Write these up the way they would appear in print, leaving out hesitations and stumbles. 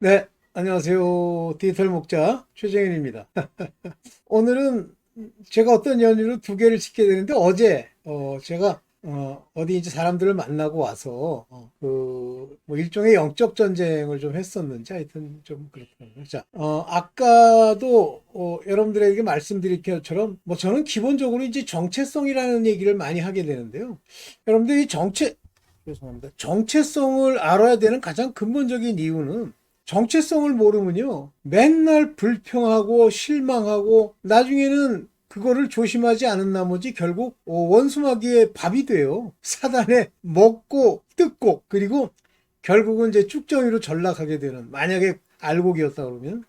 네, 안녕하세요. 디지털 목자 최정현입니다. 오늘은 제가 어떤 연유로 두 개를 찍게 되는데 어제 제가 어디 이제 사람들을 만나고 와서 그뭐 일종의 영적 전쟁을 좀 했었는지 하여튼 좀 그렇더라고요. 자, 아까도 여러분들에게 말씀드린 것처럼 뭐 저는 기본적으로 이제 정체성이라는 얘기를 많이 하게 되는데요. 여러분들이 죄송합니다. 정체성을 알아야 되는 가장 근본적인 이유는 정체성을 모르면요. 맨날 불평하고 실망하고 나중에는 그거를 조심하지 않은 나머지 결국 원수마귀의 밥이 돼요. 사단에 먹고 뜯고 그리고 결국은 이제 쭉정이로 전락하게 되는 만약에 알곡이었다 그러면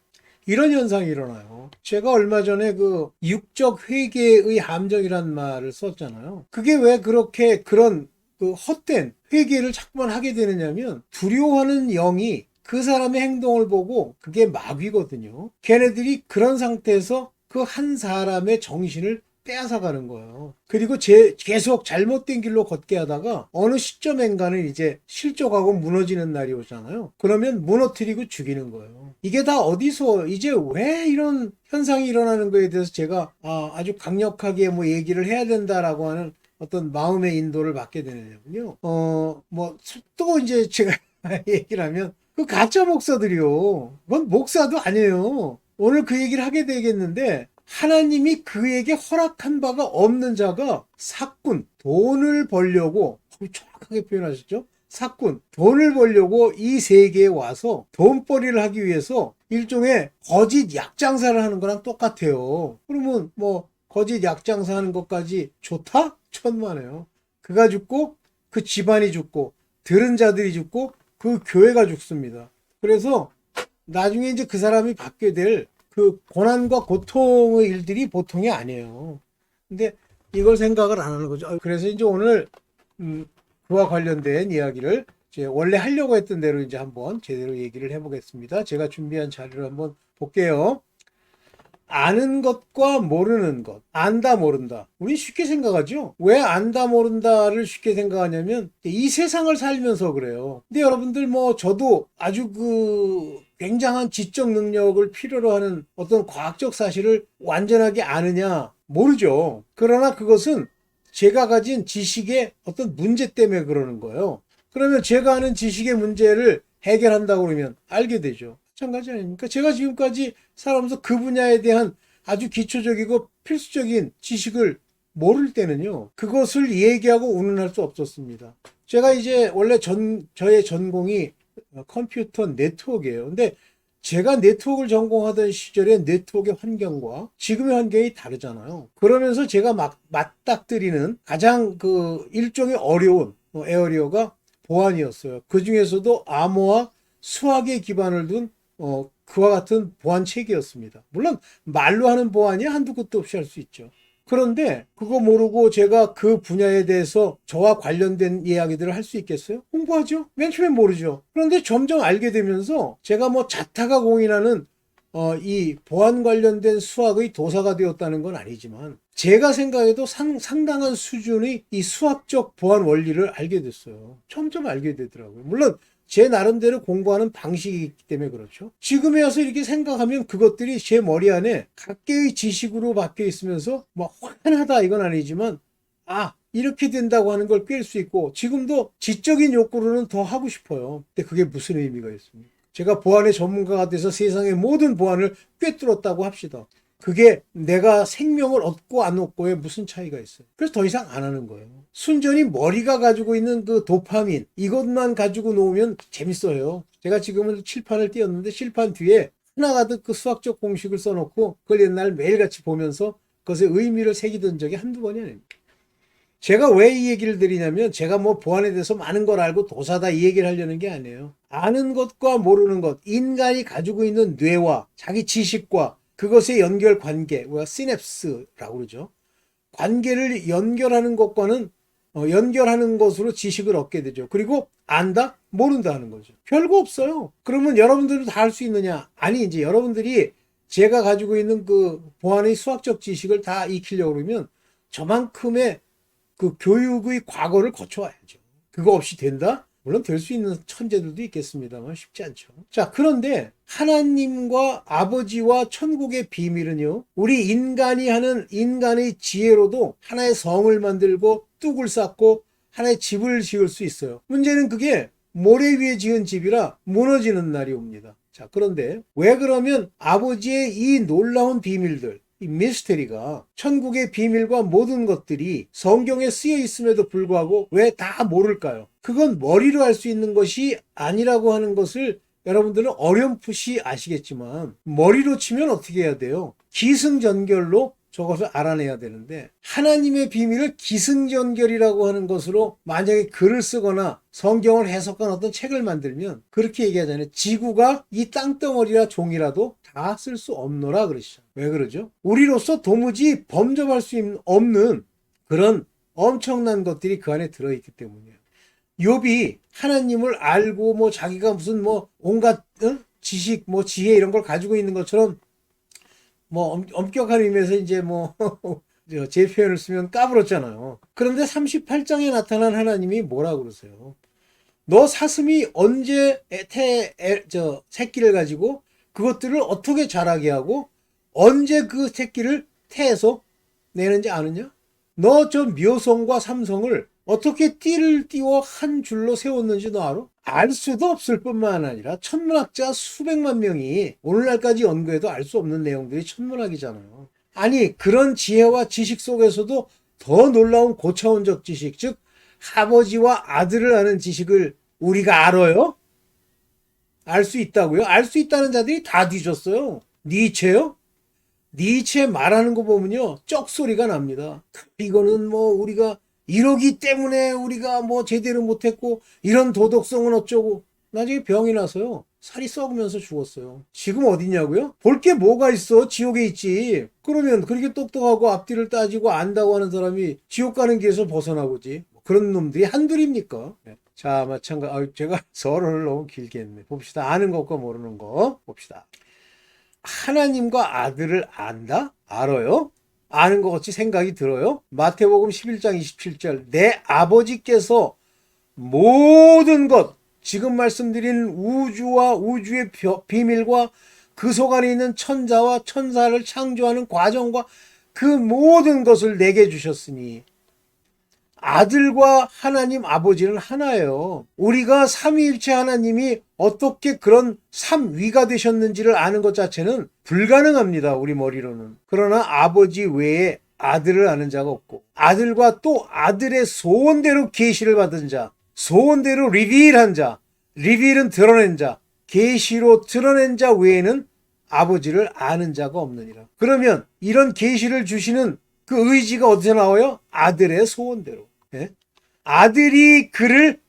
이런 현상이 일어나요. 제가 얼마 전에 그 육적 회개의 함정이란 말을 썼잖아요. 그게 왜 그렇게 그런 그 헛된 회개를 자꾸만 하게 되느냐면 두려워하는 영이 그 사람의 행동을 보고 그게 마귀거든요. 걔네들이 그런 상태에서 그 한 사람의 정신을 빼앗아가는 거예요. 그리고 계속 잘못된 길로 걷게 하다가 어느 시점엔가는 이제 실족하고 무너지는 날이 오잖아요. 그러면 무너뜨리고 죽이는 거예요. 이게 다 어디서 이제 왜 이런 현상이 일어나는 거에 대해서 제가 아주 강력하게 뭐 얘기를 해야 된다라고 하는 어떤 마음의 인도를 받게 되느냐면요. 뭐 또 이제 제가 얘기를 하면 그 가짜 목사들이요. 그건 목사도 아니에요. 오늘 그 얘기를 하게 되겠는데 하나님이 그에게 허락한 바가 없는 자가 사꾼, 돈을 벌려고 정확하게 표현하셨죠? 사꾼, 돈을 벌려고 이 세계에 와서 돈벌이를 하기 위해서 일종의 거짓 약장사를 하는 거랑 똑같아요. 그러면 뭐 거짓 약장사 하는 것까지 좋다? 천만에요. 그가 죽고 그 집안이 죽고 들은 자들이 죽고 그 교회가 죽습니다. 그래서 나중에 이제 그 사람이 받게 될 그 고난과 고통의 일들이 보통이 아니에요. 근데 이걸 생각을 안 하는 거죠. 그래서 이제 오늘 그와 관련된 이야기를 이제 원래 하려고 했던 대로 이제 한번 제대로 얘기를 해보겠습니다. 제가 준비한 자료를 한번 볼게요. 아는 것과 모르는 것. 안다, 모른다. 우리 쉽게 생각하죠? 왜 안다, 모른다를 쉽게 생각하냐면 이 세상을 살면서 그래요. 근데 여러분들 뭐 저도 아주 그 굉장한 지적 능력을 필요로 하는 어떤 과학적 사실을 완전하게 아느냐? 모르죠. 그러나 그것은 제가 가진 지식의 어떤 문제 때문에 그러는 거예요. 그러면 제가 아는 지식의 문제를 해결한다고 그러면 알게 되죠. 마찬가지 아닙니까? 제가 지금까지 살아오면서 그 분야에 대한 아주 기초적이고 필수적인 지식을 모를 때는요, 그것을 얘기하고 운운할 수 없었습니다. 제가 이제 원래 저의 전공이 컴퓨터 네트워크예요. 근데 제가 네트워크를 전공하던 시절의 네트워크의 환경과 지금의 환경이 다르잖아요. 그러면서 제가 막 맞닥뜨리는 가장 그 일종의 어려운 에어리어가 보안이었어요. 그 중에서도 암호화 수학에 기반을 둔 그와 같은 보안 체계였습니다. 물론 말로 하는 보안이 한두 끝도 없이 할 수 있죠. 그런데 그거 모르고 제가 그 분야에 대해서 저와 관련된 이야기들을 할 수 있겠어요? 공부하죠. 맨 처음엔 모르죠. 그런데 점점 알게 되면서 제가 뭐 자타가 공인하는 이 보안 관련된 수학의 도사가 되었다는 건 아니지만 제가 생각해도 상당한 수준의 이 수학적 보안 원리를 알게 됐어요. 점점 알게 되더라고요. 물론 제 나름대로 공부하는 방식이기 때문에 그렇죠. 지금에 와서 이렇게 생각하면 그것들이 제 머리 안에 각계의 지식으로 박혀 있으면서 뭐 환하다 이건 아니지만 이렇게 된다고 하는 걸 꿰일 수 있고 지금도 지적인 욕구로는 더 하고 싶어요. 근데 그게 무슨 의미가 있습니까? 제가 보안의 전문가가 돼서 세상의 모든 보안을 꿰뚫었다고 합시다. 그게 내가 생명을 얻고 안 얻고에 무슨 차이가 있어요. 그래서 더 이상 안 하는 거예요. 순전히 머리가 가지고 있는 그 도파민 이것만 가지고 놓으면 재밌어요. 제가 지금은 칠판을 띄웠는데 칠판 뒤에 하나가득 그 수학적 공식을 써놓고 그걸 옛날 매일같이 보면서 그것의 의미를 새기던 적이 한두 번이 아닙니다. 제가 왜 이 얘기를 드리냐면 제가 뭐 보안에 대해서 많은 걸 알고 도사다 이 얘기를 하려는 게 아니에요. 아는 것과 모르는 것, 인간이 가지고 있는 뇌와 자기 지식과 그것의 연결 관계, 우리가 시냅스라고 그러죠. 관계를 연결하는 것과는 연결하는 것으로 지식을 얻게 되죠. 그리고 안다, 모른다 하는 거죠. 별거 없어요. 그러면 여러분들도 다 할 수 있느냐? 아니 이제 여러분들이 제가 가지고 있는 그 보안의 수학적 지식을 다 익히려고 그러면 저만큼의 그 교육의 과거를 거쳐와야죠. 그거 없이 된다? 물론 될 수 있는 천재들도 있겠습니다만 쉽지 않죠. 자, 그런데 하나님과 아버지와 천국의 비밀은요, 우리 인간이 하는 인간의 지혜로도 하나의 성을 만들고 뚝을 쌓고 하나의 집을 지을 수 있어요. 문제는 그게 모래 위에 지은 집이라 무너지는 날이 옵니다. 자, 그런데 왜 그러면 아버지의 이 놀라운 비밀들, 이 미스테리가, 천국의 비밀과 모든 것들이 성경에 쓰여 있음에도 불구하고 왜 다 모를까요? 그건 머리로 알 수 있는 것이 아니라고 하는 것을 여러분들은 어렴풋이 아시겠지만, 머리로 치면 어떻게 해야 돼요? 기승전결로 저것을 알아내야 되는데, 하나님의 비밀을 기승전결이라고 하는 것으로 만약에 글을 쓰거나 성경을 해석한 어떤 책을 만들면 그렇게 얘기하잖아요. 지구가 이 땅덩어리라 종이라도 다 쓸 수 없노라 그러시죠. 왜 그러죠? 우리로서 도무지 범접할 수 없는 그런 엄청난 것들이 그 안에 들어있기 때문이에요. 욥이 하나님을 알고 뭐 자기가 무슨 뭐 온갖 지식 뭐 지혜 이런 걸 가지고 있는 것처럼 뭐 엄격한 의미에서 이제 뭐 제 표현을 쓰면 까불었잖아요. 그런데 38장에 나타난 하나님이 뭐라 그러세요? 너 사슴이 언제 새끼를 가지고 그것들을 어떻게 자라게 하고 언제 그 새끼를 태에서 내는지 아느냐? 너 저 묘성과 삼성을 어떻게 띠를 띄워 한 줄로 세웠는지 너 알아? 알 수도 없을 뿐만 아니라 천문학자 수백만 명이 오늘날까지 연구해도 알 수 없는 내용들이 천문학이잖아요. 아니, 그런 지혜와 지식 속에서도 더 놀라운 고차원적 지식, 즉 아버지와 아들을 아는 지식을 우리가 알아요? 알 수 있다고요? 알 수 있다는 자들이 다 뒤졌어요. 니체요? 니체 말하는 거 보면요, 쩍소리가 납니다. 이거는 뭐 우리가 이러기 때문에 우리가 뭐 제대로 못했고 이런 도덕성은 어쩌고, 나중에 병이 나서요 살이 썩으면서 죽었어요. 지금 어디냐고요? 볼 게 뭐가 있어? 지옥에 있지. 그러면 그렇게 똑똑하고 앞뒤를 따지고 안다고 하는 사람이 지옥 가는 길에서 벗어나보지. 그런 놈들이 한둘입니까? 네. 자, 마찬가지. 제가 설을 너무 길게 했네. 봅시다. 아는 것과 모르는 거 봅시다. 하나님과 아들을 안다? 알아요? 아는 것 같이 생각이 들어요? 마태복음 11장 27절, 내 아버지께서 모든 것, 지금 말씀드린 우주와 우주의 비밀과 그 속 안에 있는 천자와 천사를 창조하는 과정과 그 모든 것을 내게 주셨으니, 아들과 하나님 아버지는 하나예요. 우리가 삼위일체 하나님이 어떻게 그런 삼위가 되셨는지를 아는 것 자체는 불가능합니다. 우리 머리로는. 그러나 아버지 외에 아들을 아는 자가 없고, 아들과 또 아들의 소원대로 계시를 받은 자, 소원대로 리빌한 자, 리빌은 드러낸 자, 계시로 드러낸 자 외에는 아버지를 아는 자가 없느니라. 그러면 이런 계시를 주시는 그 의지가 어디서 나와요? 아들의 소원대로. 예? 아들이 그를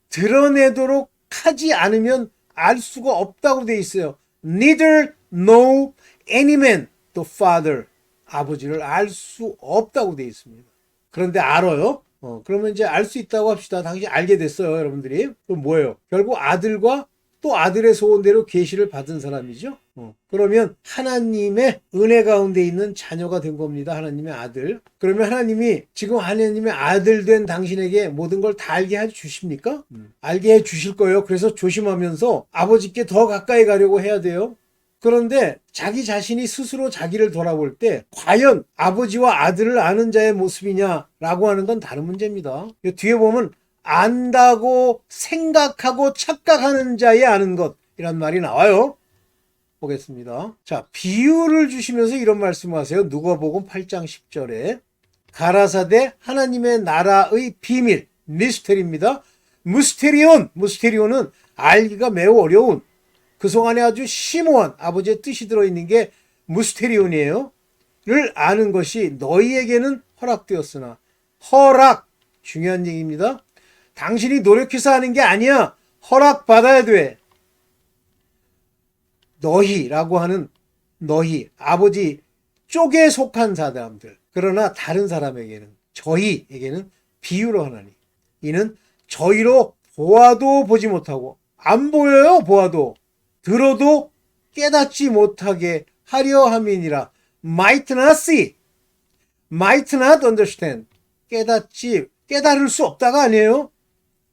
드러내도록 하지 않으면 알 수가 없다고 돼 있어요. Neither know any man the Father. 아버지를 알 수 없다고 돼 있습니다. 그런데 알아요? 그러면 이제 알 수 있다고 합시다. 당신이 알게 됐어요, 여러분들이. 그럼 뭐예요? 결국 아들과 또 아들의 소원대로 계시를 받은 사람이죠. 그러면 하나님의 은혜 가운데 있는 자녀가 된 겁니다. 하나님의 아들. 그러면 하나님이 지금 하나님의 아들 된 당신에게 모든 걸 다 알게 해 주십니까? 알게 해 주실 거예요. 그래서 조심하면서 아버지께 더 가까이 가려고 해야 돼요. 그런데 자기 자신이 스스로 자기를 돌아볼 때 과연 아버지와 아들을 아는 자의 모습이냐라고 하는 건 다른 문제입니다. 뒤에 보면 안다고 생각하고 착각하는 자의 아는 것이란 말이 나와요. 보겠습니다. 자, 비유를 주시면서 이런 말씀하세요. 누가복음 8장 10절에 가라사대 하나님의 나라의 비밀, 미스테리입니다. 무스테리온은 알기가 매우 어려운, 그 속 안에 아주 심오한 아버지의 뜻이 들어있는 게 무스테리온이에요. 를 아는 것이 너희에게는 허락되었으나, 허락, 중요한 얘기입니다. 당신이 노력해서 하는 게 아니야. 허락받아야 돼. 너희라고 하는 너희, 아버지 쪽에 속한 사람들. 그러나 다른 사람에게는, 저희에게는 비유로 하나니. 이는 저희로 보아도 보지 못하고, 안 보여요, 보아도. 들어도 깨닫지 못하게 하려 함이니라. Might not see. Might not understand. 깨달을 수 없다가 아니에요.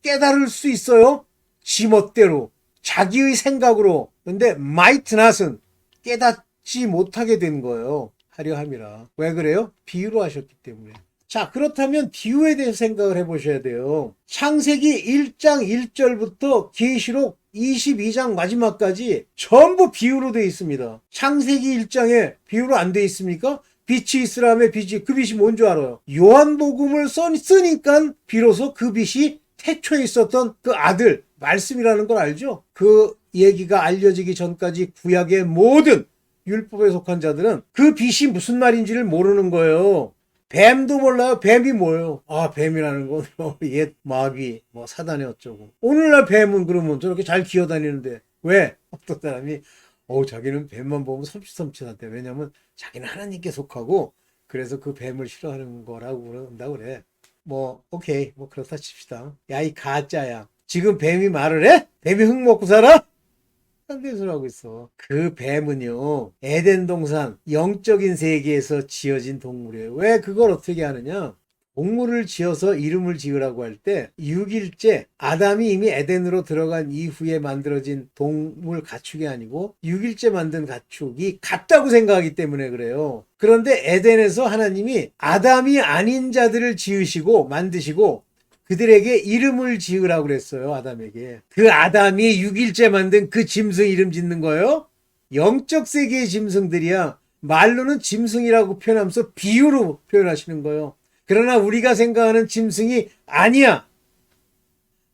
깨달을 수 있어요. 지멋대로, 자기의 생각으로. 근데 might not은 깨닫지 못하게 된 거예요. 하려 함이라. 왜 그래요? 비유로 하셨기 때문에. 자, 그렇다면 비유에 대해서 생각을 해보셔야 돼요. 창세기 1장 1절부터 계시록 22장 마지막까지 전부 비유로 되어 있습니다. 창세기 1장에 비유로 안 되어 있습니까? 빛이 있으라며 빛이, 그 빛이 뭔 줄 알아요? 요한복음을 쓰니까 비로소 그 빛이 태초에 있었던 그 아들, 말씀이라는 걸 알죠? 그 얘기가 알려지기 전까지 구약의 모든 율법에 속한 자들은 그 빛이 무슨 말인지를 모르는 거예요. 뱀도 몰라요. 뱀이 뭐예요? 아, 뱀이라는 건 옛 마귀, 뭐 사단이 어쩌고. 오늘날 뱀은 그러면 저렇게 잘 기어다니는데 왜? 어떤 사람이 자기는 뱀만 보면 섬찟섬찟한데. 왜냐면 자기는 하나님께 속하고 그래서 그 뱀을 싫어하는 거라고 그런다 그래. 뭐 오케이, 뭐 그렇다 칩시다. 야, 이 가짜야. 지금 뱀이 말을 해? 뱀이 흙 먹고 살아? 딴 소리 하고 있어. 그 뱀은요, 에덴 동산 영적인 세계에서 지어진 동물이에요. 왜 그걸 어떻게 하느냐? 동물을 지어서 이름을 지으라고 할 때 6일째 아담이 이미 에덴으로 들어간 이후에 만들어진 동물 가축이 아니고 6일째 만든 가축이 같다고 생각하기 때문에 그래요. 그런데 에덴에서 하나님이 아담이 아닌 자들을 지으시고 만드시고 그들에게 이름을 지으라고 그랬어요. 아담에게. 그 아담이 6일째 만든 그 짐승 이름 짓는 거예요. 영적 세계의 짐승들이야. 말로는 짐승이라고 표현하면서 비유로 표현하시는 거예요. 그러나 우리가 생각하는 짐승이 아니야.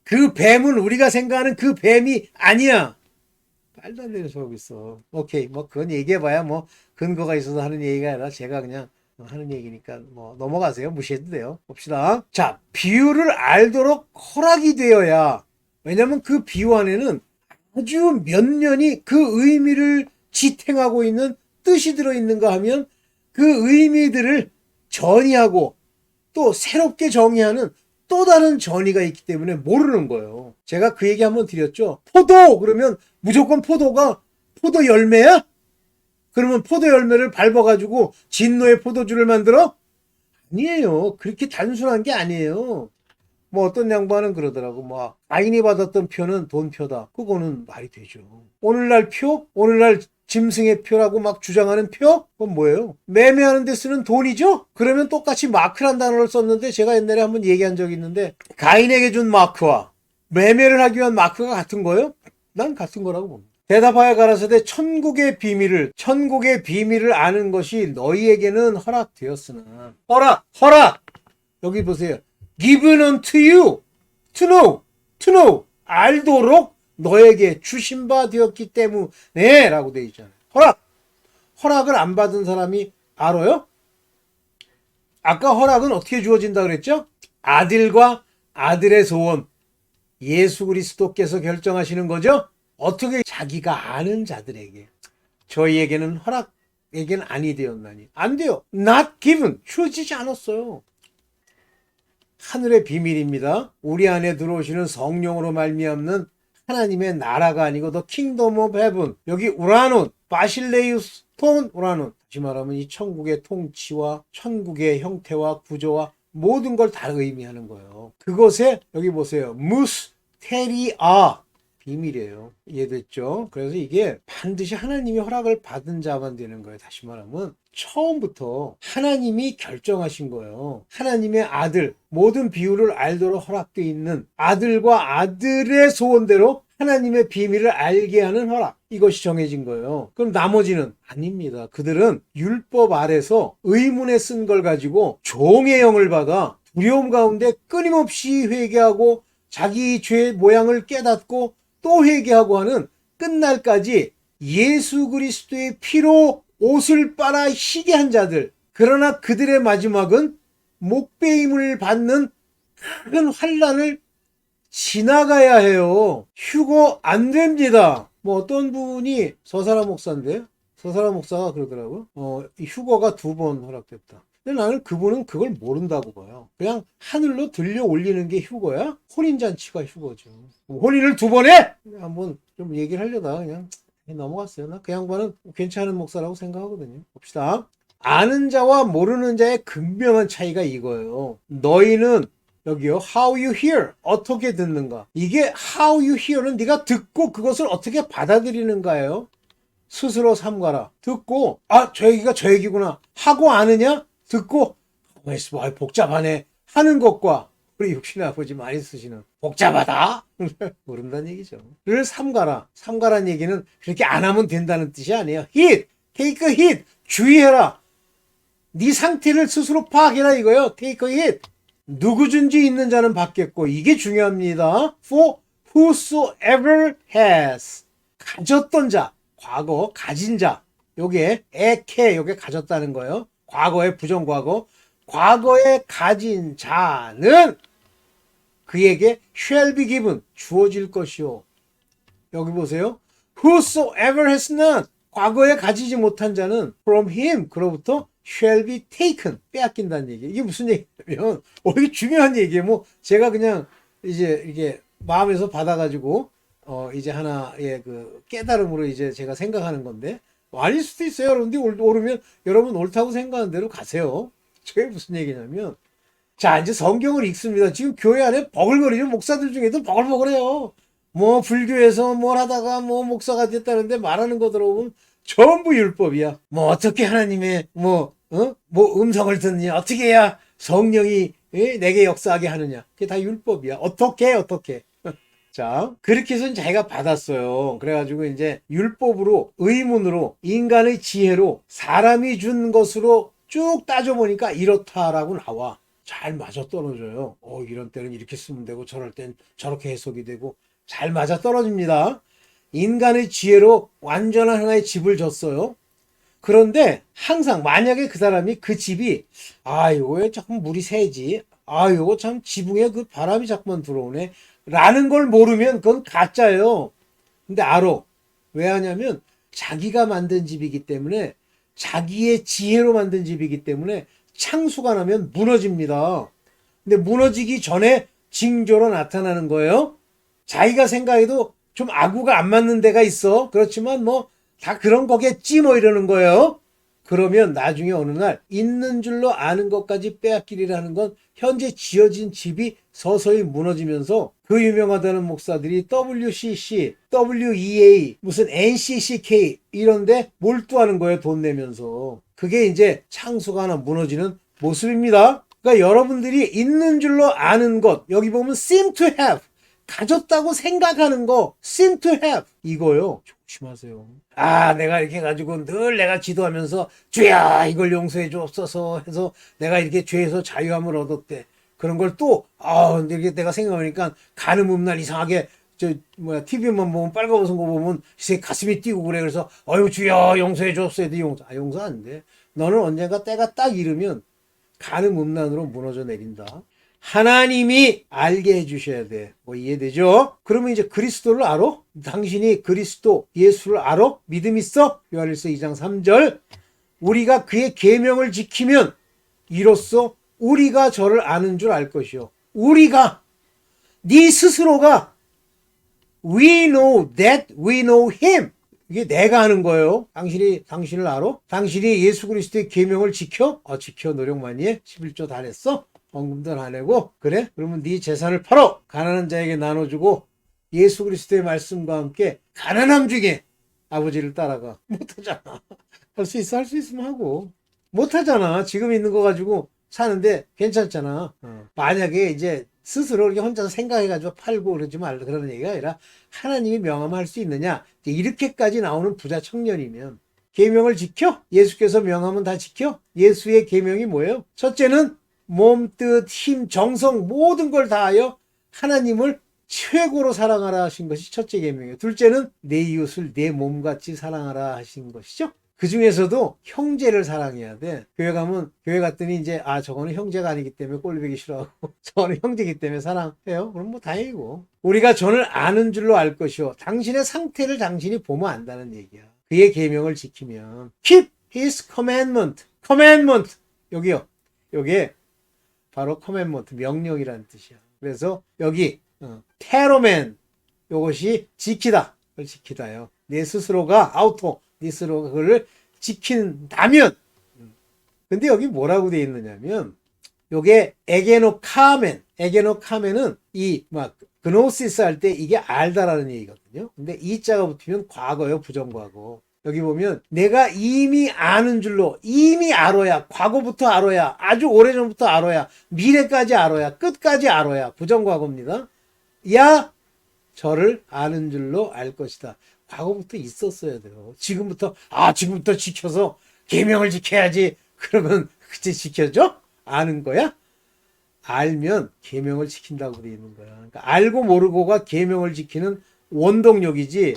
그 뱀은 우리가 생각하는 그 뱀이 아니야. 말도 안 되는 소리 하고 있어. 오케이, 뭐 그건 얘기해봐야 뭐 근거가 있어서 하는 얘기가 아니라 제가 그냥 하는 얘기니까 뭐 넘어가세요. 무시해도 돼요. 봅시다. 자, 비유를 알도록 허락이 되어야. 왜냐면 그 비유 안에는 아주 면면이 그 의미를 지탱하고 있는 뜻이 들어있는가 하면 그 의미들을 전이하고 또 새롭게 정의하는 또 다른 전이가 있기 때문에 모르는 거예요. 제가 그 얘기 한번 드렸죠. 포도! 그러면 무조건 포도가 포도 열매야? 그러면 포도 열매를 밟아가지고 진노의 포도주를 만들어? 아니에요. 그렇게 단순한 게 아니에요. 뭐 어떤 양반은 그러더라고. 뭐 아인이 받았던 표는 돈표다. 그거는 말이 되죠. 오늘날 표? 오늘날 짐승의 표라고 막 주장하는 표? 그건 뭐예요? 매매하는 데 쓰는 돈이죠? 그러면 똑같이 마크란 단어를 썼는데 제가 옛날에 한번 얘기한 적이 있는데 가인에게 준 마크와 매매를 하기 위한 마크가 같은 거예요? 난 같은 거라고 봅니다. 대답하여 가라사대 천국의 비밀을 아는 것이 너희에게는 허락되었으나 허락 여기 보세요. given unto you to know 알도록 너에게 주신 바 되었기 때문에 라고 되어 있잖아요. 허락을 안 받은 사람이 알아요? 아까 허락은 어떻게 주어진다 그랬죠? 아들과 아들의 소원 예수 그리스도께서 결정하시는 거죠? 어떻게 자기가 아는 자들에게 저희에게는 허락에게는 아니 되었나니 안 돼요. not given 주어지지 않았어요. 하늘의 비밀입니다. 우리 안에 들어오시는 성령으로 말미암는 하나님의 나라가 아니고 더 킹덤 오브 헤븐 여기 우라논 바실레이우스 톤 우라논 다시 말하면 이 천국의 통치와 천국의 형태와 구조와 모든 걸 다 의미하는 거예요. 그것에 여기 보세요. 무스테리아 비밀이에요. 이해됐죠? 그래서 이게 반드시 하나님이 허락을 받은 자만 되는 거예요. 다시 말하면 처음부터 하나님이 결정하신 거예요. 하나님의 아들, 모든 비유를 알도록 허락되어 있는 아들과 아들의 소원대로 하나님의 비밀을 알게 하는 허락. 이것이 정해진 거예요. 그럼 나머지는 아닙니다. 그들은 율법 아래서 의문에 쓴 걸 가지고 종의 영을 받아 두려움 가운데 끊임없이 회개하고 자기 죄의 모양을 깨닫고 또 회개하고 하는 끝날까지 예수 그리스도의 피로 옷을 빨아 희게 한 자들. 그러나 그들의 마지막은 목배임을 받는 큰 환난을 지나가야 해요. 휴거 안 됩니다. 뭐 어떤 분이 서사라 목사인데 서사라 목사가 그러더라고. 이 휴거가 2번 허락됐다. 근데 나는 그분은 그걸 모른다고 봐요. 그냥 하늘로 들려 올리는 게 휴거야? 혼인잔치가 휴거죠. 혼인을 2번 해? 한번 좀 얘기를 하려다가 그냥 넘어갔어요. 나 그 양반은 괜찮은 목사라고 생각하거든요. 봅시다. 아는 자와 모르는 자의 극명한 차이가 이거예요. 너희는 여기요. How you hear. 어떻게 듣는가. 이게 how you hear는 네가 듣고 그것을 어떻게 받아들이는가예요. 스스로 삼가라. 듣고 저 얘기가 저 얘기구나 하고 아느냐. 듣고 복잡하네 하는 것과 우리 육신의 아버지 많이 쓰시는 복잡하다 모른다는 얘기죠. 를 삼가라. 삼가라는 얘기는 그렇게 안 하면 된다는 뜻이 아니에요. hit, take a hit. 주의해라. 네 상태를 스스로 파악해라 이거예요. take a hit. 누구든지 있는 자는 받겠고 이게 중요합니다. for whosoever has. 가졌던 자. 과거 가진 자. 요게 에케 요게 가졌다는 거예요. 과거의 부정과거. 과거에 가진 자는 그에게 shall be given 주어질 것이요. 여기 보세요. whosoever has not 과거에 가지지 못한 자는 from him 그로부터 shall be taken 빼앗긴다는 얘기. 이게 무슨 얘기냐면 이게 중요한 얘기예요. 뭐 제가 그냥 이제 이게 마음에서 받아가지고 이제 하나의 그 깨달음으로 이제 제가 생각하는 건데 아닐 수도 있어요. 여러분들이 옳으면 여러분 옳다고 생각하는 대로 가세요. 저게 무슨 얘기냐면 자 이제 성경을 읽습니다. 지금 교회 안에 버글거리는 목사들 중에도 버글버글해요. 뭐 불교에서 뭘 하다가 뭐 목사가 됐다는데 말하는 거 들어보면 전부 율법이야. 뭐 어떻게 하나님의 뭐 음성을 듣느냐 어떻게 해야 성령이 내게 역사하게 하느냐 그게 다 율법이야. 어떻게 자 그렇게 해서 자기가 받았어요. 그래가지고 이제 율법으로 의문으로 인간의 지혜로 사람이 준 것으로 쭉 따져보니까 이렇다라고 나와. 잘 맞아떨어져요. 이런 때는 이렇게 쓰면 되고 저럴 땐 저렇게 해석이 되고 잘 맞아떨어집니다. 인간의 지혜로 완전한 하나의 집을 졌어요. 그런데 항상 만약에 그 사람이 그 집이 요거에 자꾸 물이 새지 요거 참 지붕에 그 바람이 자꾸만 들어오네 라는 걸 모르면 그건 가짜예요. 근데 알아. 왜 하냐면 자기가 만든 집이기 때문에 자기의 지혜로 만든 집이기 때문에 창수가 나면 무너집니다. 근데 무너지기 전에 징조로 나타나는 거예요. 자기가 생각해도 좀 아구가 안 맞는 데가 있어. 그렇지만 뭐 다 그런 거겠지 뭐 이러는 거예요. 그러면 나중에 어느 날 있는 줄로 아는 것까지 빼앗기리라는 건 현재 지어진 집이 서서히 무너지면서 그 유명하다는 목사들이 WCC, WEA, 무슨 NCCK 이런데 몰두하는 거예요. 돈 내면서. 그게 이제 창수가 하나 무너지는 모습입니다. 그러니까 여러분들이 있는 줄로 아는 것 여기 보면 seem to have 가졌다고 생각하는 거 seem to have 이거요. 조심하세요. 내가 이렇게 해가지고 늘 내가 기도하면서 주야 이걸 용서해 주옵소서 해서 내가 이렇게 죄에서 자유함을 얻었대. 그런 걸 또 이렇게 내가 생각하니까 가늠 음날 이상하게 TV만 보면 빨간옷은 거 보면 가슴이 뛰고 그래. 그래서 주야 용서해 주옵소서 해도 용서 안 돼. 너는 언젠가 때가 딱 이르면 가늠 음란으로 무너져 내린다. 하나님이 알게 해주셔야 돼. 이해되죠? 그러면 이제 그리스도를 알아? 당신이 그리스도 예수를 알아? 믿음 있어? 요한일서 2장 3절 우리가 그의 계명을 지키면 이로써 우리가 저를 아는 줄 알 것이요. 우리가 네 스스로가 We know that we know him. 이게 내가 하는 거예요. 당신을 알아? 당신이 예수 그리스도의 계명을 지켜? 지켜 노력 많이 해? 11조 다 냈어? 헌금도 안 내고 그래? 그러면 네 재산을 팔어 가난한 자에게 나눠주고 예수 그리스도의 말씀과 함께 가난함 중에 아버지를 따라가. 못하잖아. 할 수 있으면 하고 못하잖아. 지금 있는 거 가지고 사는데 괜찮잖아. 만약에 이제 스스로 이렇게 혼자서 생각해가지고 팔고 그러지 말라 그러는 얘기가 아니라 하나님이 명하면 할 수 있느냐 이렇게까지 나오는 부자 청년이면 계명을 지켜? 예수께서 명하면 다 지켜? 예수의 계명이 뭐예요? 첫째는 몸, 뜻, 힘, 정성 모든 걸 다하여 하나님을 최고로 사랑하라 하신 것이 첫째 계명이에요. 둘째는 내 이웃을 내 몸같이 사랑하라 하신 것이죠. 그 중에서도 형제를 사랑해야 돼. 교회 갔더니 이제 저거는 형제가 아니기 때문에 꼴보기 싫어하고 저거는 형제이기 때문에 사랑해요. 그럼 뭐 다행이고. 우리가 전을 아는 줄로 알 것이요. 당신의 상태를 당신이 보면 안다는 얘기야. 그의 계명을 지키면 keep his commandment. commandment 여기요. 요게 바로 commandment 명령이라는 뜻이야. 그래서 여기 테로맨 요것이 지키다. 그걸 지키다요. 내 스스로가 네 스스로가 그걸 지킨다면 근데 여기 뭐라고 돼 있느냐면 요게 에게노카멘 에게노카메는 이 막 그노시스 할 때 이게 알다라는 얘기거든요. 근데 이 자가 붙으면 과거요, 부정과거. 여기 보면 내가 이미 아는 줄로, 이미 알아야, 과거부터 알아야, 아주 오래전부터 알아야, 미래까지 알아야, 끝까지 알아야, 부정과거입니다. 야, 저를 아는 줄로 알 것이다. 과거부터 있었어야 돼요. 지금부터 지켜서 계명을 지켜야지. 그러면 그때 지켜줘? 아는 거야? 알면 계명을 지킨다고 되어 있는 거야. 그러니까 알고 모르고가 계명을 지키는 원동력이지.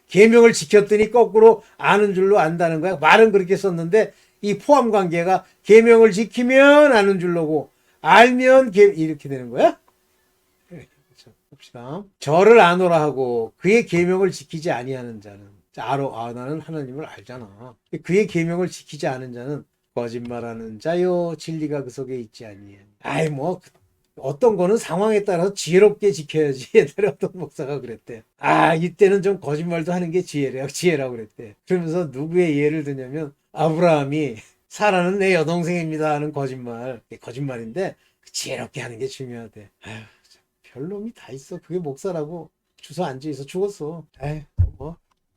계명을 지켰더니 거꾸로 아는 줄로 안다는 거야. 말은 그렇게 썼는데 이 포함 관계가 계명을 지키면 아는 줄로고 알면 이렇게 되는 거야. 봅시다. 저를 아노라 하고 그의 계명을 지키지 아니하는 자는 나는 하나님을 알잖아. 그의 계명을 지키지 않은 자는 거짓말하는 자요 진리가 그 속에 있지 아니해. 뭐 어떤 거는 상황에 따라서 지혜롭게 지켜야지. 옛날에 어떤 목사가 그랬대. 이때는 좀 거짓말도 하는 게 지혜라고 그랬대. 그러면서 누구의 예를 드냐면 아브라함이 사라는 내 여동생입니다 하는 거짓말인데 지혜롭게 하는 게 중요하대. 별 놈이 다 있어. 그게 목사라고 주소 앉아있어 죽었어. 뭐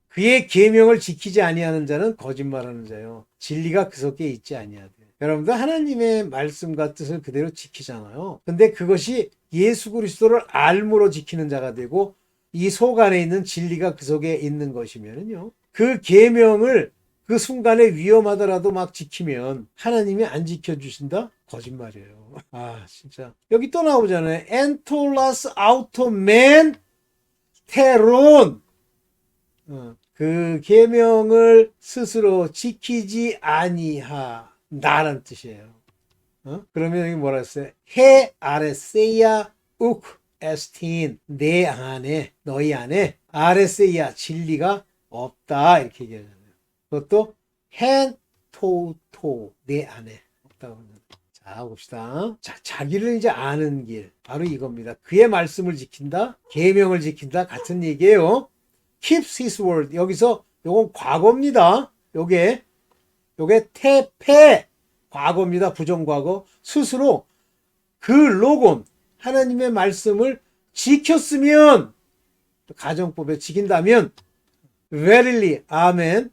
그의 계명을 지키지 아니하는 자는 거짓말하는 자요 진리가 그 속에 있지 아니하되. 여러분들 하나님의 말씀과 뜻을 그대로 지키잖아요. 근데 그것이 예수 그리스도를 알므로 지키는 자가 되고 이 속 안에 있는 진리가 그 속에 있는 것이면요, 그 계명을 그 순간에 위험하더라도 막 지키면 하나님이 안 지켜주신다? 거짓말이에요. 진짜 여기 또 나오잖아요. 엔톨라스 아우토멘 테론. 그 계명을 스스로 지키지 아니하다라는 뜻이에요. 그러면 여기 뭐라 했어요? 해 아레세야 우크 에스틴 내 안에 너희 안에 아레세야 진리가 없다 이렇게 얘기하잖아요. 그것도 헨 토토 내 안에 없다고 합니다. 자 봅시다. 자기를 이제 아는 길 바로 이겁니다. 그의 말씀을 지킨다, 계명을 지킨다 같은 얘기예요. keeps his word. 여기서 요건 과거입니다. 요게 태페 과거입니다. 부정과거. 스스로 그 로곤 하나님의 말씀을 지켰으면, 가정법에 지킨다면 verily 아멘.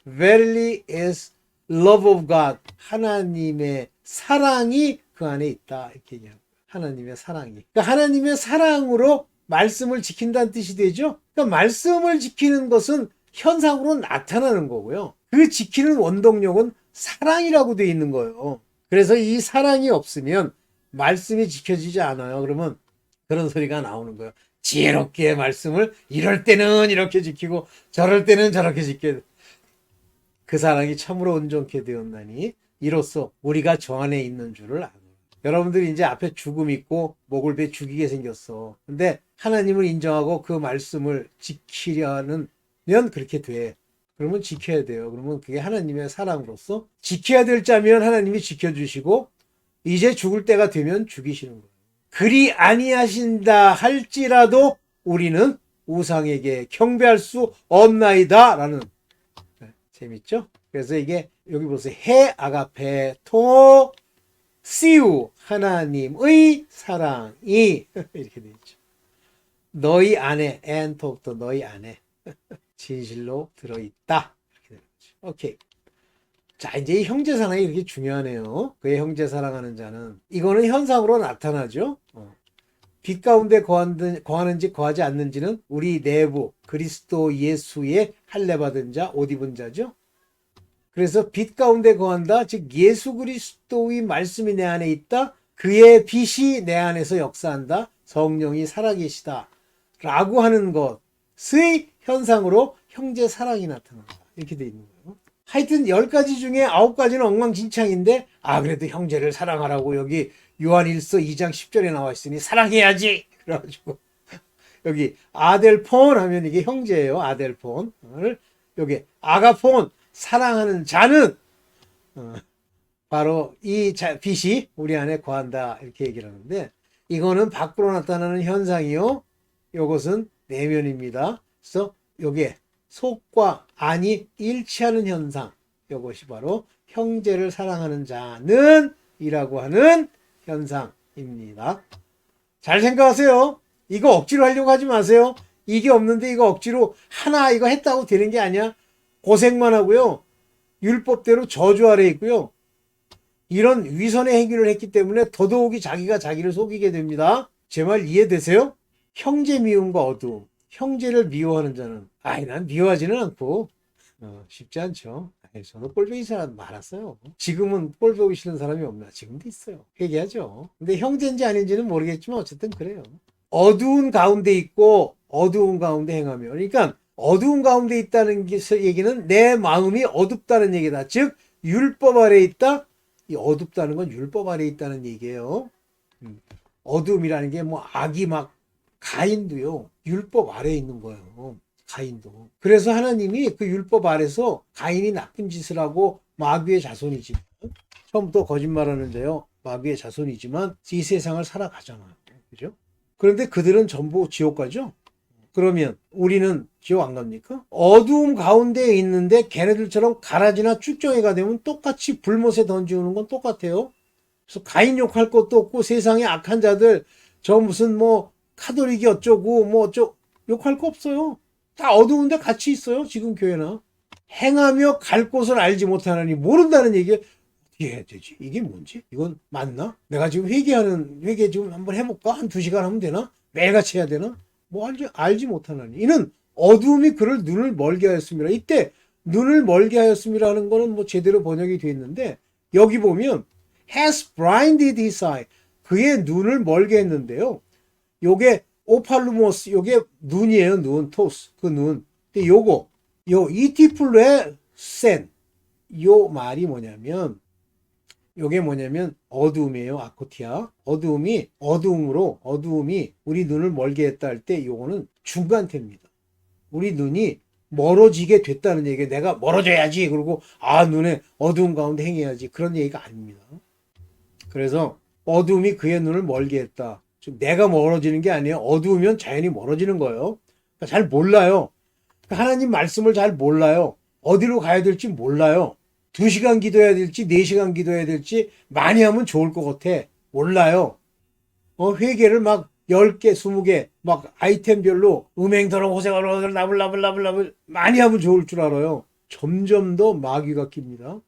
verily is love of God. 하나님의 사랑이 그 안에 있다 이렇게 얘기합니다. 하나님의 사랑이. 그러니까 하나님의 사랑으로 말씀을 지킨다는 뜻이 되죠. 그러니까 말씀을 지키는 것은 현상으로 나타나는 거고요. 그 지키는 원동력은 사랑이라고 되어 있는 거예요. 그래서 이 사랑이 없으면 말씀이 지켜지지 않아요. 그러면 그런 소리가 나오는 거예요. 지혜롭게 말씀을 이럴 때는 이렇게 지키고 저럴 때는 저렇게 지켜야 그 사랑이 참으로 온전케 되었나니 이로써 우리가 저 안에 있는 줄을 아노라. 여러분들이 이제 앞에 죽음 있고 목을 베 죽이게 생겼어. 근데 하나님을 인정하고 그 말씀을 지키려면 그렇게 돼. 그러면 지켜야 돼요. 그러면 그게 하나님의 사랑으로서 지켜야 될 자면 하나님이 지켜주시고 이제 죽을 때가 되면 죽이시는 거예요. 그리 아니하신다 할지라도 우리는 우상에게 경배할 수 없나이다 라는. 재밌죠? 그래서 이게 여기 보세요. 해 아가페 토 시우 하나님의 사랑이 이렇게 되어 있죠. 너희 안에 엔토부터 너희 안에 진실로 들어있다. 이렇게 되는 거죠. 오케이. 자, 이제 이 형제 사랑이 이렇게 중요하네요. 그의 형제 사랑하는 자는 이거는 현상으로 나타나죠. 빛 가운데 거하는지 거하지 않는지는 우리 내부 그리스도 예수의 할례 받은 자, 옷 입은 자죠. 그래서 빛 가운데 거한다. 즉 예수 그리스도의 말씀이 내 안에 있다. 그의 빛이 내 안에서 역사한다. 성령이 살아계시다. 라고 하는 것의 현상으로 형제 사랑이 나타난다. 이렇게 돼 있는 거예요. 하여튼 10가지 중에 9가지는 엉망진창인데 그래도 형제를 사랑하라고 여기 요한일서 2장 10절에 나와 있으니 사랑해야지. 그래가지고 여기 아델폰 하면 이게 형제예요. 아델폰을 여기 아가폰 사랑하는 자는 바로 이 빛이 우리 안에 거한다 이렇게 얘기를 하는데 이거는 밖으로 나타나는 현상이요. 이것은 내면입니다. 그래서 요게 속과 안이 일치하는 현상, 이것이 바로 형제를 사랑하는 자는 이라고 하는 현상, 입니다. 잘 생각하세요. 이거 억지로 하려고 하지 마세요. 이게 없는데 이거 억지로 하나 이거 했다고 되는 게 아니야. 고생만 하고요. 율법대로 저주 아래 있고요. 이런 위선의 행위를 했기 때문에 더더욱이 자기가 자기를 속이게 됩니다. 제 말 이해되세요? 형제 미움과 어두움. 형제를 미워하는 자는 난 미워하지는 않고 쉽지 않죠. 저도 꼴보기 사람 많았어요. 지금은 꼴보기 싫은 사람이 없나? 지금도 있어요. 얘기하죠. 근데 형제인지 아닌지는 모르겠지만 어쨌든 그래요. 어두운 가운데 있고 어두운 가운데 행하며. 그러니까 어두운 가운데 있다는 얘기는 내 마음이 어둡다는 얘기다. 즉 율법 아래 있다. 이 어둡다는 건 율법 아래 있다는 얘기예요. 어두움이라는 게 뭐 악이 막 가인도요. 율법 아래에 있는 거예요. 가인도. 그래서 하나님이 그 율법 아래서 가인이 나쁜 짓을 하고 마귀의 자손이지만 처음부터 거짓말하는데요. 마귀의 자손이지만 이 세상을 살아가잖아요. 그죠? 그런데 그들은 전부 지옥 가죠. 그러면 우리는 지옥 안 갑니까? 어두움 가운데에 있는데 걔네들처럼 가라지나 쭉정이가 되면 똑같이 불못에 던지우는 건 똑같아요. 그래서 가인 욕할 것도 없고 세상에 악한 자들 저 무슨 뭐 카톨릭이 어쩌고 뭐 어쩌고 욕할 거 없어요. 다 어두운데 같이 있어요. 지금 교회나. 행하며 갈 곳을 알지 못하느니 모른다는 얘기 어떻게 해야 되지? 이게 뭔지? 이건 맞나? 내가 지금 회개 좀 한번 해볼까? 한 2시간 하면 되나? 매일같이 해야 되나? 뭐 알지 못하느니. 이는 어두움이 그를 눈을 멀게 하였습니다. 이때 눈을 멀게 하였습니다 하는 거는 뭐 제대로 번역이 되어 있는데 여기 보면 has blinded his eye. 그의 눈을 멀게 했는데요. 요게 오팔루모스, 요게 눈이에요. 눈, 토스, 그 눈. 근데 요 이티플루의 센, 요 말이 뭐냐면, 요게 뭐냐면 어두움이에요. 아코티아. 어두움이 우리 눈을 멀게 했다 할 때 요거는 중간태입니다. 우리 눈이 멀어지게 됐다는 얘기예요. 내가 멀어져야지. 그리고 눈에 어두운 가운데 행해야지. 그런 얘기가 아닙니다. 그래서 어두움이 그의 눈을 멀게 했다. 즉 내가 멀어지는 게 아니에요. 어두우면 자연히 멀어지는 거예요. 그러니까 잘 몰라요. 그러니까 하나님 말씀을 잘 몰라요. 어디로 가야 될지 몰라요. 2시간 기도해야 될지 4시간 기도해야 될지 많이 하면 좋을 것 같아. 몰라요. 회개를 막 10개, 20개 막 아이템별로 음행더러 호생하러 나불나불 많이 하면 좋을 줄 알아요. 점점 더 마귀가 낍니다.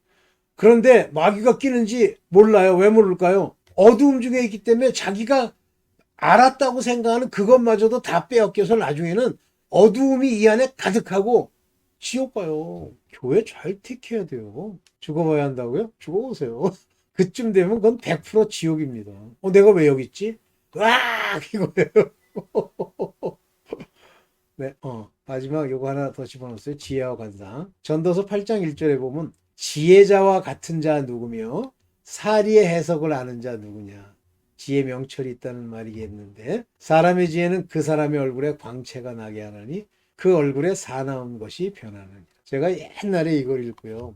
그런데 마귀가 끼는지 몰라요. 왜 모를까요? 어두움 중에 있기 때문에 자기가 알았다고 생각하는 그것마저도 다 빼앗겨서 나중에는 어두움이 이 안에 가득하고 지옥 가요. 교회 잘 택해야 돼요. 죽어봐야 한다고요? 죽어보세요. 그쯤 되면 그건 100% 지옥입니다. 내가 왜 여기 있지? 와 이거예요. 네, 마지막 요거 하나 더 집어넣었어요. 지혜와 관상. 전도서 8장 1절에 보면 지혜자와 같은 자 누구며 사리의 해석을 아는 자 누구냐. 지혜 명철이 있다는 말이겠는데 사람의 지혜는 그 사람의 얼굴에 광채가 나게 하나니 그 얼굴에 사나운 것이 변하느니라. 제가 옛날에 이걸 읽고요.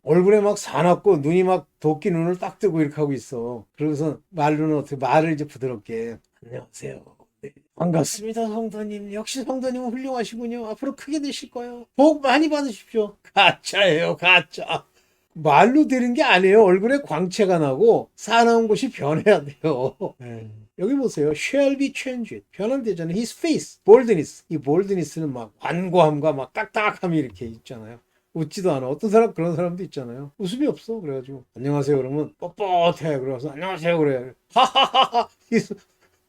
얼굴에 막 사납고 눈이 막 도끼 눈을 딱 뜨고 이렇게 하고 있어. 그러고서 말로는 어떻게 말을 이제 부드럽게 안녕하세요. 네, 반갑습니다 성도님. 역시 성도님은 훌륭하시군요. 앞으로 크게 되실 거예요. 복 많이 받으십시오. 가짜예요 가짜. 말로 되는 게 아니에요. 얼굴에 광채가 나고 사나운 곳이 변해야 돼요. 여기 보세요. shall be changed. 변환되잖아요. his face, boldness. 이 boldness는 막 완고함과 막 딱딱함이 이렇게 있잖아요. 웃지도 않아. 어떤 사람 그런 사람도 있잖아요. 웃음이 없어. 그래가지고 안녕하세요 그러면 뻣뻣해. 그래서 안녕하세요 그래. 하하하하.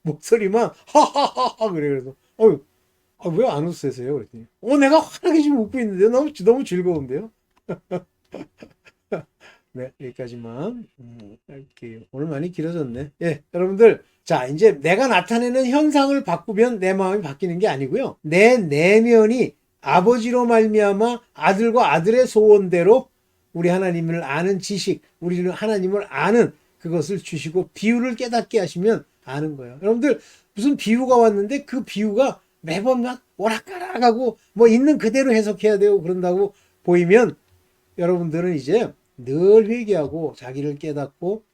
목소리만 하하하하 그래. 그래서 왜 안 웃으세요? 그랬더니 내가 환하게 지금 웃고 있는데요. 너무 즐거운데요. 네, 여기까지만 할게요. 오늘 많이 길어졌네. 예, 여러분들, 자, 이제 내가 나타내는 현상을 바꾸면 내 마음이 바뀌는 게 아니고요. 내 내면이 아버지로 말미암아 아들과 아들의 소원대로 우리 하나님을 아는 지식, 우리는 하나님을 아는 그것을 주시고 비유를 깨닫게 하시면 아는 거예요. 여러분들, 무슨 비유가 왔는데 그 비유가 매번 막 오락가락하고 뭐 있는 그대로 해석해야 되고 그런다고 보이면 여러분들은 이제 늘 회개하고 자기를 깨닫고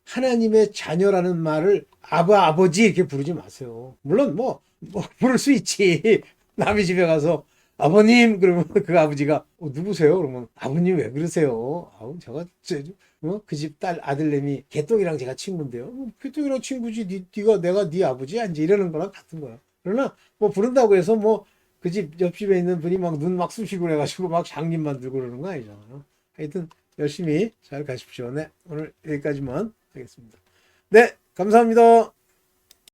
하나님의 자녀라는 말을 아버지 이렇게 부르지 마세요. 물론 뭐 부를 수 있지. 남의 집에 가서 아버님 그러면 그 아버지가 누구세요? 그러면 아버님 왜 그러세요? 아우 제가 그 집 딸 아들내미 개똥이랑 제가 친구인데요. 개똥이랑 친구지 네가 내가 네 아버지야 이제 이러는 거랑 같은 거야. 그러나 뭐 부른다고 해서 뭐 그 집 옆집에 있는 분이 막 눈 막 쑤시고 그래가지고 막 장님 만들고 그러는 거 아니잖아요. 하여튼 열심히 잘 가십시오. 네 오늘 여기까지만 하겠습니다. 네 감사합니다.